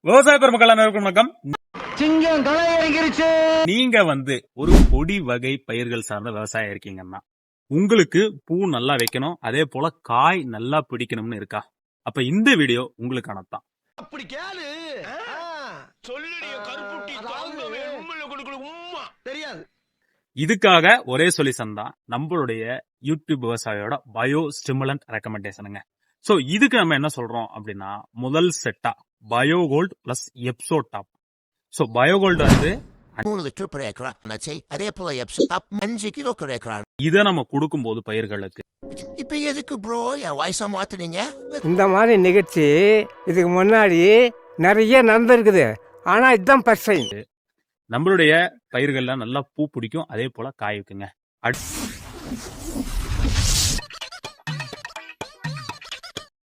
விவசாய பெருமக்கள் அனைவருக்கும் வணக்கம். சிங்கம் களை இறங்கிருச்சு. நீங்க ஒரு கொடி வகை பயிர்கள் சார்ந்த விவசாயம் இருக்கீங்கன்னா உங்களுக்கு பூ நல்லா வைக்கணும், அதே போல காய் நல்லா பிடிக்கணும்னு இருக்கா? அப்ப இந்த வீடியோ உங்களுக்கானதான். அப்படி கேளு. சொல்லுடைய கருப்புட்டி தாங்கவே உம்மையில கொடுக்கல உம்மா தெரியாது. இதுக்காக ஒரே சொல்யூஷன் தான் நம்மளுடைய யூடியூப் விவசாயியோட பயோ ஸ்டிமுலண்ட் ரெக்கமெண்டேஷனுங்க. சோ இதுக்கு நம்ம என்ன சொல்றோம் அப்படின்னா, முதல் செட்டா bio gold plus Epso Top. So bio gold 3 litre per ஏக்கரா அதே போல எப்சோ டாப் 5 கிலோ per ஏக்கரா. இதை நம்ம கொடுக்கும் போது பயிர்களுக்கு இப்ப எதுக்கு ப்ரோ என் வயசா மாத்துறீங்க? இந்த மாதிரி நிகழ்ச்சி இதுக்கு முன்னாடி நிறைய நடந்திருக்குது. ஆனா இதுதான் ஃபர்ஸ்ட் டைம். நம்மளுடைய பயிர்கள்ல நல்லா பூ பிடிக்கும், அதே போல காய் வைக்குங்க.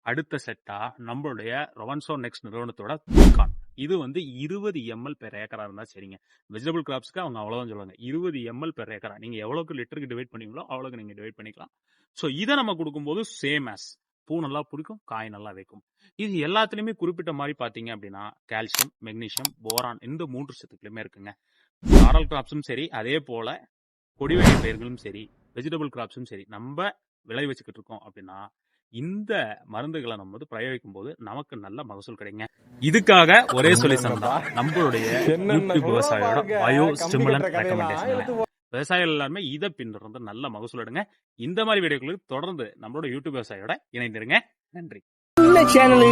அடுத்த செட்டா நம்மளுடைய ரொவன்சோ நெக்ஸ்ட் நிறுவனத்தோட தூக்கான். இது 20 ml பெர் ஏக்கரா இருந்தா சரிங்க. வெஜிடபிள் கிராப்ஸ்க்கு அவங்க அவ்வளவுதான் சொல்லுவாங்க. 20 ml பெர் ஏக்கரா. நீங்க எவ்வளவுக்கு லிட்டருக்கு டிவைட் பண்ணீங்களோ அவ்வளவுக்கு நீங்க டிவைட் பண்ணிக்கலாம். சோ இதை நம்ம கொடுக்கும்போது சேம் ஆஸ் பூ நல்லா பிடிக்கும், காய் நல்லா வைக்கும். இது எல்லாத்துலயுமே குறிப்பிட்ட மாதிரி பாத்தீங்க அப்படின்னா கால்சியம், மெக்னீசியம், போரான் இந்த 3 சத்துக்களுமே இருக்குங்க. ஃப்ளாரல் கிராப்ஸும் சரி, அதே போல கொடி வகை பயிர்களும் சரி, வெஜிடபிள் கிராப்ஸும் சரி, நம்ம விளை வச்சுக்கிட்டு இருக்கோம் அப்படின்னா இந்த மருந்துகளை நம்ம பிரயோகிக்கும் போது நமக்கு நல்ல மகசூல் கிடைங்க. இதுக்காக ஒரே சொல்யூஷன் தான் நம்மளுடைய யூடியூப் விவசாயியோட பயோ ஸ்டிமுலண்ட் ரெக்கமெண்டேஷன். விவசாயிகள் எல்லாருமே இதை பின்தொடர்ந்து நல்ல மகசூல் எடுங்க. இந்த மாதிரி வீடியோக்களுக்கு தொடர்ந்து நம்மளோட யூடியூப் விவசாயியோட இணைந்திருங்க. நன்றி. சேனல்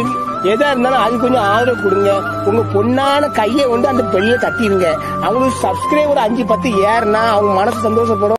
எதா இருந்தாலும் அது கொஞ்சம் ஆதரவு கொடுங்க. உங்க பொண்ணான கையை அந்த பெல்ல தட்டிடுங்க. அவங்களுக்கு சப்ஸ்கிரைபர் 5-10 ஏறுனா அவங்க மனசு சந்தோஷப்படும்.